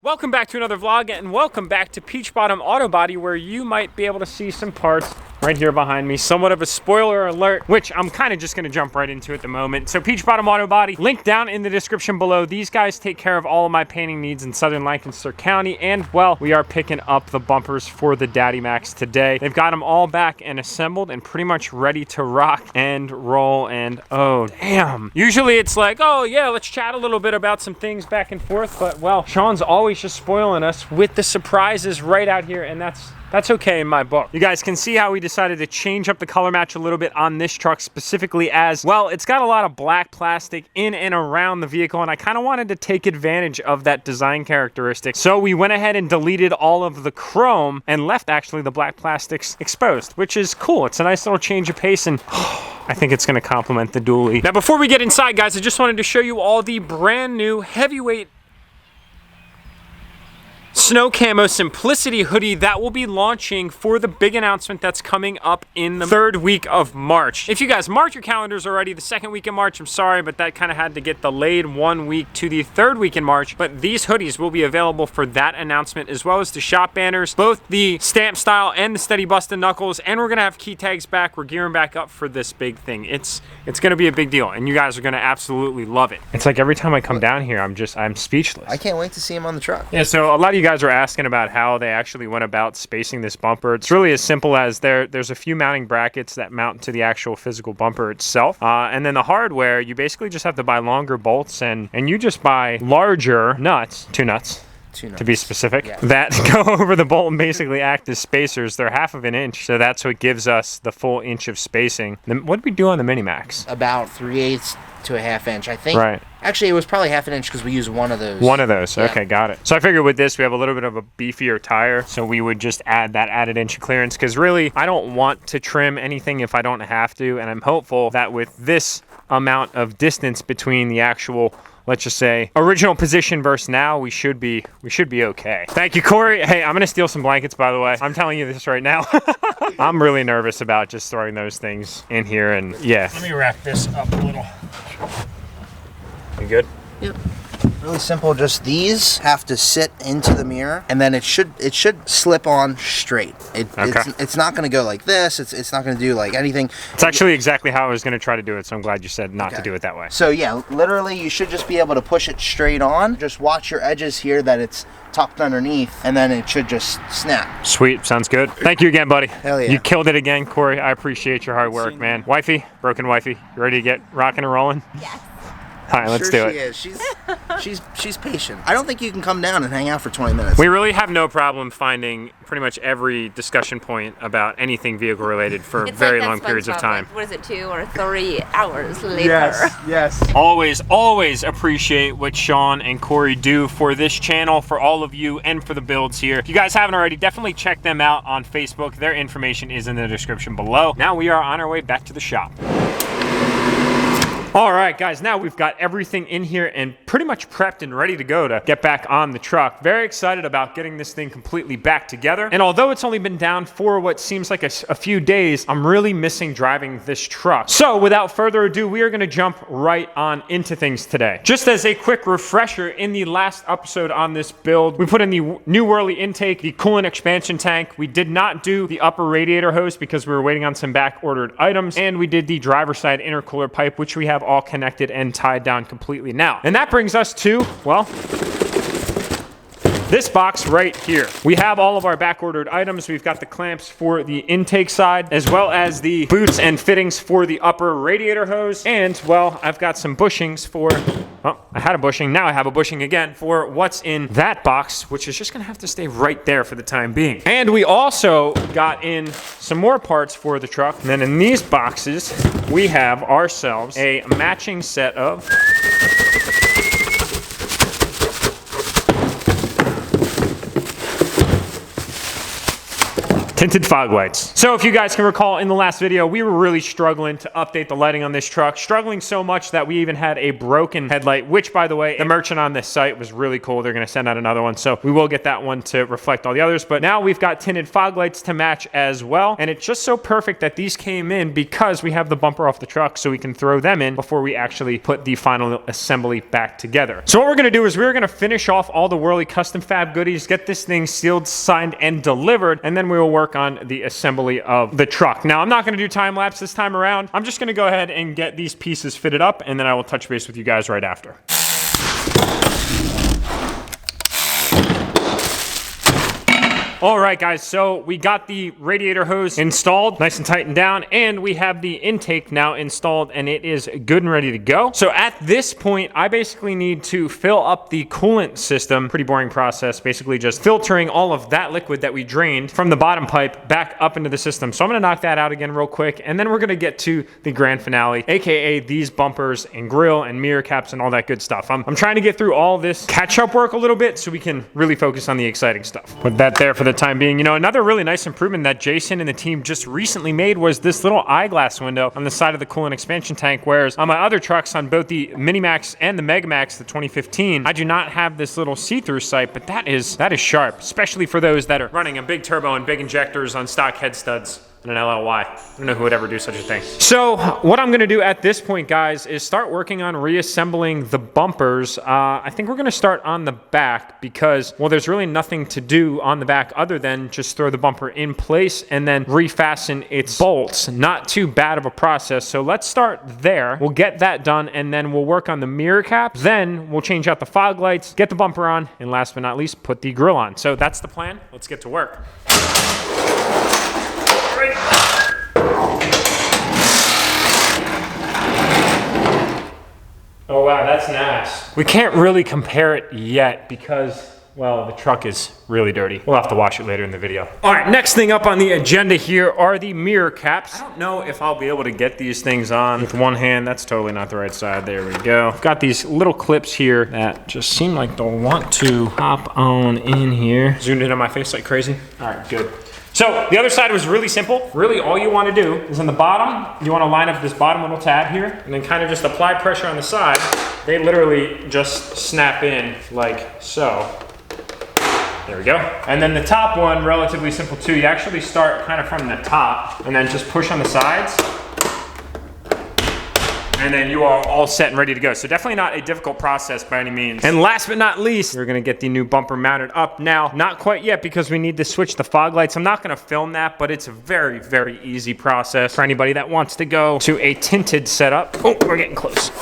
Welcome back to another vlog, and welcome back to Peach Bottom Auto Body, where you might be able to see some parts right here behind me. Somewhat of a spoiler alert, which I'm kind of just going to jump right into at the moment. So Peach Bottom Auto Body, link down in the description below. These guys take care of all of my painting needs in Southern Lancaster County, and well, we are picking up the bumpers for the DURTYMAX today. They've got them all back and assembled and pretty much ready to rock and roll, and oh damn. Usually it's like, oh yeah, let's chat a little bit about some things back and forth, but well, Sean's always just spoiling us with the surprises right out here, and that's okay in my book. You guys can see how we decided to change up the color match a little bit on this truck, specifically as, well, it's got a lot of black plastic in and around the vehicle, and I kind of wanted to take advantage of that design characteristic. So we went ahead and deleted all of the chrome and left actually the black plastics exposed, which is cool. It's a nice little change of pace, and I think it's gonna complement the dually. Now, before we get inside, guys, I just wanted to show you all the brand new heavyweight Snow Camo Simplicity hoodie that will be launching for the big announcement that's coming up in the third week of March. If you guys marked your calendars already, the second week in March, I'm sorry, but that kind of had to get delayed 1 week to the third week in March. But these hoodies will be available for that announcement, as well as the shop banners, both the stamp style and the steady bustin' knuckles. And we're gonna have key tags back. We're gearing back up for this big thing. It's gonna be a big deal, and you guys are gonna absolutely love it. It's like every time I come down here, I'm speechless. I can't wait to see him on the truck. Yeah, so a lot of you guys are asking about how they actually went about spacing this bumper. It's really as simple as there's a few mounting brackets that mount to the actual physical bumper itself, and then the hardware, you basically just have to buy longer bolts, and you just buy larger nuts, two nuts to be specific, yeah, that go over the bolt and basically act as spacers. They're 1/2 inch, so that's what gives us the full inch of spacing. What did we do on the Mini-Max? About 3/8 to a 1/2 inch, I think. Right. Actually, it was probably 1/2 inch because we used one of those. One of those, yeah. Okay, Yeah. got it. So I figured with this, we have a little bit of a beefier tire, so we would just add that added inch of clearance, because really, I don't want to trim anything if I don't have to, and I'm hopeful that with this amount of distance between the actual, let's just say, original position versus now, we should be okay. Thank you, Corey. Hey, I'm gonna steal some blankets, by the way. I'm telling you this right now. I'm really nervous about just throwing those things in here, and yeah. Let me rack this up a little. You good? Yep. Really simple. Just these have to sit into the mirror, and then it should slip on straight. It's not going to go like this. It's not going to do like anything. It's actually exactly how I was going to try to do it, so I'm glad you said not to do it that way. So yeah, literally you should just be able to push it straight on. Just watch your edges here that it's tucked underneath, and then it should just snap. Sweet, sounds good. Thank you again, buddy. Hell yeah. You killed it again, Corey. I appreciate your hard work, man. Wifey, broken wifey, you ready to get rocking and rolling? Yes. All right, let's do it. She is. She's patient. I don't think you can come down and hang out for 20 minutes. We really have no problem finding pretty much every discussion point about anything vehicle related for very long periods of time. Like, what is it, 2 or 3 hours later? Yes. Always appreciate what Sean and Corey do for this channel, for all of you, and for the builds here. If you guys haven't already, definitely check them out on Facebook. Their information is in the description below. Now we are on our way back to the shop. All right, guys, now we've got everything in here and pretty much prepped and ready to go to get back on the truck. Very excited about getting this thing completely back together. And although it's only been down for what seems like a few days, I'm really missing driving this truck. So without further ado, we are gonna jump right on into things today. Just as a quick refresher, in the last episode on this build, we put in the new Whirly intake, the coolant expansion tank. We did not do the upper radiator hose because we were waiting on some back ordered items. And we did the driver's side intercooler pipe, which we have all connected and tied down completely now. And that brings us to, well, this box right here. We have all of our back ordered items. We've got the clamps for the intake side, as well as the boots and fittings for the upper radiator hose. And well, I've got some bushings for, well, I had a bushing, now I have a bushing again for what's in that box, which is just gonna have to stay right there for the time being. And we also got in some more parts for the truck. And then in these boxes, we have ourselves a matching set of tinted fog lights. So if you guys can recall in the last video, we were really struggling to update the lighting on this truck, struggling so much that we even had a broken headlight, which by the way, the merchant on this site was really cool. They're gonna send out another one. So we will get that one to reflect all the others, but now we've got tinted fog lights to match as well. And it's just so perfect that these came in because we have the bumper off the truck, so we can throw them in before we actually put the final assembly back together. So what we're gonna do is we're gonna finish off all the Whirly custom fab goodies, get this thing sealed, signed, and delivered, and then we will work on the assembly of the truck. Now, I'm not gonna do time lapse this time around. I'm just gonna go ahead and get these pieces fitted up, and then I will touch base with you guys right after. All right, guys, so we got the radiator hose installed, nice and tightened down, and we have the intake now installed, and it is good and ready to go. So at this point, I basically need to fill up the coolant system. Pretty boring process, basically just filtering all of that liquid that we drained from the bottom pipe back up into the system. So I'm gonna knock that out again real quick, and then we're gonna get to the grand finale, AKA these bumpers and grill and mirror caps and all that good stuff. I'm trying to get through all this catch-up work a little bit so we can really focus on the exciting stuff. Put that there for the time being. You know, another really nice improvement that Jason and the team just recently made was this little eyeglass window on the side of the coolant expansion tank, whereas on my other trucks, on both the Mini-Max and the Mega-Max, the 2015, I do not have this little see-through sight, but that is sharp, especially for those that are running a big turbo and big injectors on stock head studs and an LLY. I don't know who would ever do such a thing. So what I'm gonna do at this point, guys, is start working on reassembling the bumpers. I think we're gonna start on the back because, well, there's really nothing to do on the back other than just throw the bumper in place and then refasten its bolts. Not too bad of a process. So let's start there. We'll get that done, and then we'll work on the mirror caps. Then we'll change out the fog lights, get the bumper on, and last but not least, put the grill on. So that's the plan. Let's get to work. Oh wow, that's nice. We can't really compare it yet because, well, the truck is really dirty. We'll have to wash it later in the video. All right, next thing up on the agenda here are the mirror caps. I don't know if I'll be able to get these things on with one hand. That's totally not the right side. There we go. I've got these little clips here that just seem like they'll want to hop on in here. Zoomed in on my face like crazy. All right, good. So the other side was really simple. Really all you want to do is on the bottom, you want to line up this bottom little tab here and then kind of just apply pressure on the side. They literally just snap in like so. There we go. And then the top one, relatively simple too. You actually start kind of from the top and then just push on the sides. And then you are all set and ready to go. So definitely not a difficult process by any means. And last but not least, we're gonna get the new bumper mounted up. Now, not quite yet because we need to switch the fog lights. I'm not gonna film that, but it's a very, very easy process for anybody that wants to go to a tinted setup. Oh, we're getting close.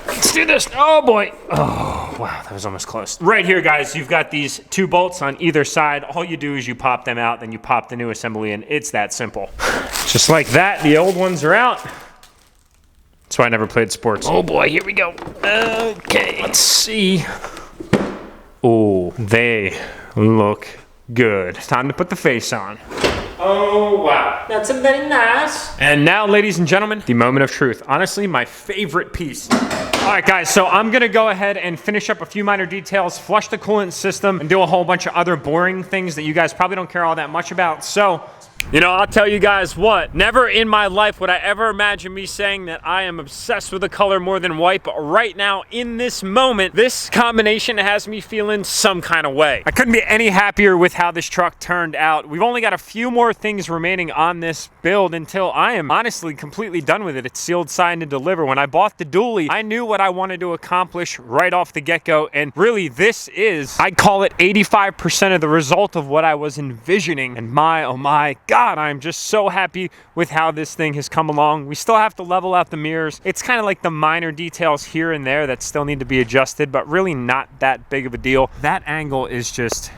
Let's do this. Oh boy. Oh, wow, that was almost close. Right here, guys, you've got these two bolts on either side. All you do is you pop them out, then you pop the new assembly in. It's that simple. Just like that, the old ones are out. That's why I never played sports. Oh boy, here we go. Okay, let's see. Oh, they look good. It's time to put the face on. Oh, wow. That's very nice. And now, ladies and gentlemen, the moment of truth. Honestly, my favorite piece. All right, guys, so I'm gonna go ahead and finish up a few minor details, flush the coolant system, and do a whole bunch of other boring things that you guys probably don't care all that much about. So, you know, I'll tell you guys what, never in my life would I ever imagine me saying that I am obsessed with a color more than white, but right now, in this moment, this combination has me feeling some kind of way. I couldn't be any happier with how this truck turned out. We've only got a few more things remaining on this build until I am honestly completely done with it. It's sealed, signed, and delivered. When I bought the dually, I knew what I wanted to accomplish right off the get-go, and really, this is, I'd call it 85% of the result of what I was envisioning, and my, oh my God, I'm just so happy with how this thing has come along. We still have to level out the mirrors. It's kind of like the minor details here and there that still need to be adjusted, but really not that big of a deal. That angle is just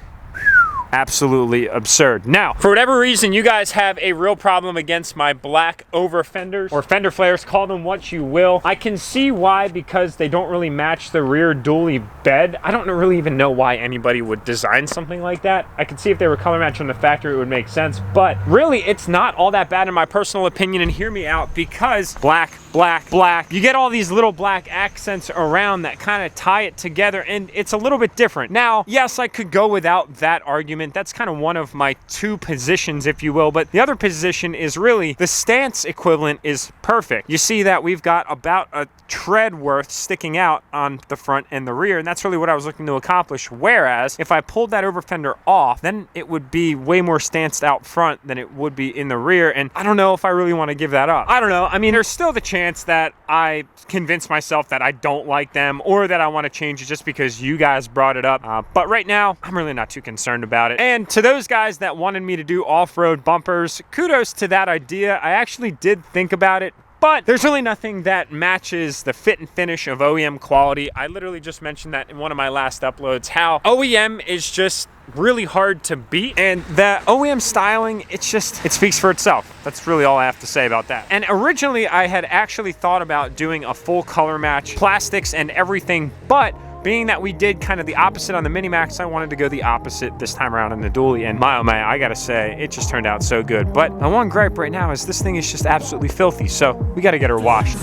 absolutely absurd. Now, for whatever reason, you guys have a real problem against my black over fenders or fender flares, call them what you will. I can see why, because they don't really match the rear dually bed. I don't really even know why anybody would design something like that. I could see if they were color matched from the factory, it would make sense, but really it's not all that bad in my personal opinion, and hear me out, because black black, black. You get all these little black accents around that kind of tie it together, and it's a little bit different. Now, yes, I could go without that argument. That's kind of one of my two positions, if you will, but the other position is really the stance equivalent is perfect. You see that we've got about a tread worth sticking out on the front and the rear, and that's really what I was looking to accomplish. Whereas if I pulled that over fender off, then it would be way more stanced out front than it would be in the rear, and I don't know if I really want to give that up. I don't know. I mean, there's still the chance that I convince myself that I don't like them or that I want to change it just because you guys brought it up, but right now I'm really not too concerned about it. And to those guys that wanted me to do off-road bumpers, kudos to that idea. I actually did think about it, but there's really nothing that matches the fit and finish of OEM quality. I literally just mentioned that in one of my last uploads, how OEM is just really hard to beat, and the OEM styling, it speaks for itself. That's really all I have to say about that. And originally I had actually thought about doing a full color match, plastics and everything, but being that we did kind of the opposite on the Mini-Max, I wanted to go the opposite this time around in the dually, and my oh my, I gotta say, it just turned out so good. But my one gripe right now is this thing is just absolutely filthy, so we gotta get her washed.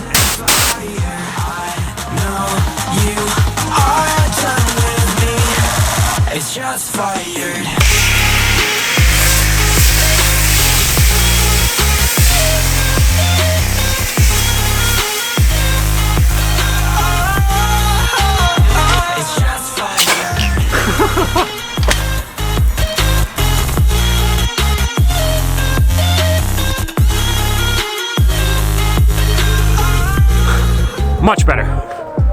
It's just fired. Much better.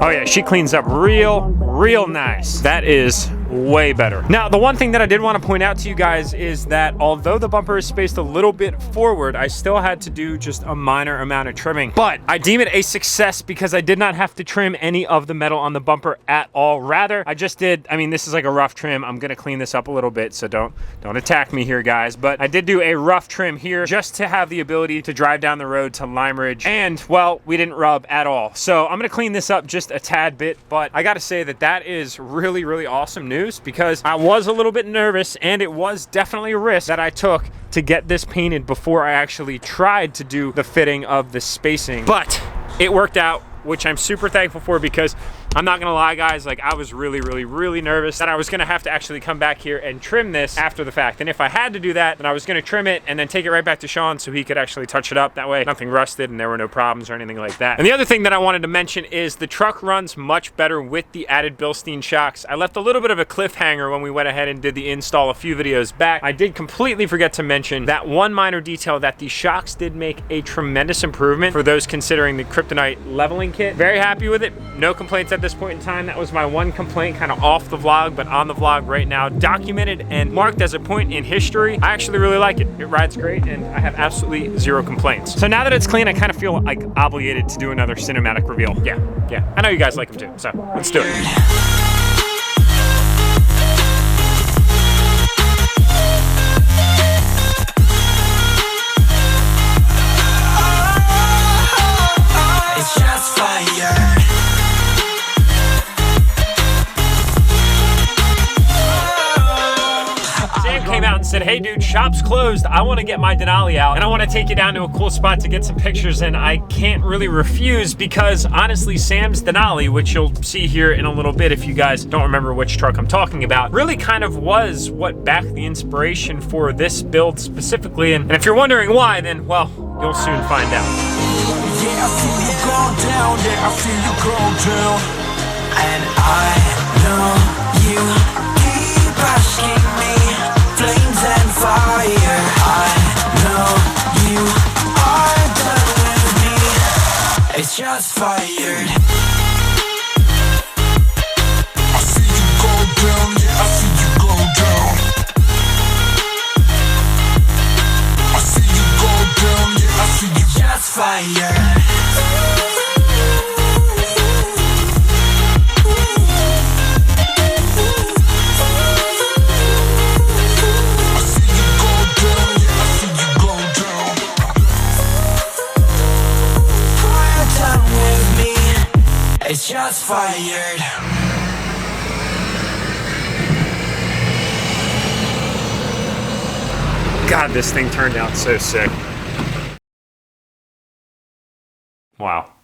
Oh yeah, she cleans up real nice. That is way better. Now, the one thing that I did want to point out to you guys is that although the bumper is spaced a little bit forward, I still had to do just a minor amount of trimming. But I deem it a success because I did not have to trim any of the metal on the bumper at all. Rather, I just did, I mean, this is like a rough trim. I'm gonna clean this up a little bit, so don't attack me here, guys. But I did do a rough trim here just to have the ability to drive down the road to Lime Ridge. And, well, we didn't rub at all. So I'm gonna clean this up just a tad bit, but I gotta say that that is really, really awesome news, because I was a little bit nervous, and it was definitely a risk that I took to get this painted before I actually tried to do the fitting of the spacing. But it worked out, which I'm super thankful for, because I'm not gonna lie, guys, like I was really nervous that I was gonna have to actually come back here and trim this after the fact. And if I had to do that, then I was gonna trim it and then take it right back to Sean so he could actually touch it up. That way nothing rusted and there were no problems or anything like that. And the other thing that I wanted to mention is the truck runs much better with the added Bilstein shocks. I left a little bit of a cliffhanger when we went ahead and did the install a few videos back. I did completely forget to mention that one minor detail, that the shocks did make a tremendous improvement for those considering the Kryptonite leveling kit. Very happy with it. No complaints at this point in time. That was my one complaint, kind of off the vlog, but on the vlog right now, documented and marked as a point in history. I actually really like it. It rides great, and I have absolutely zero complaints. So now that it's clean, I kind of feel like obligated to do another cinematic reveal. Yeah. I know you guys like them too, so let's do it. Said, hey dude, shop's closed. I want to get my Denali out and I want to take you down to a cool spot to get some pictures, and I can't really refuse because honestly, Sam's Denali, which you'll see here in a little bit if you guys don't remember which truck I'm talking about, really kind of was what backed the inspiration for this build specifically. And if you're wondering why, then well, you'll soon find out. Yeah, I feel you go down, yeah, I feel you go down, and I know you keep asking me. Flames and fire, I know you are done with me. It's just fired. I see you go down, yeah, I see you go down. I see you go down, yeah, I see you. It's just fired. It's just fired. God, this thing turned out so sick. Wow.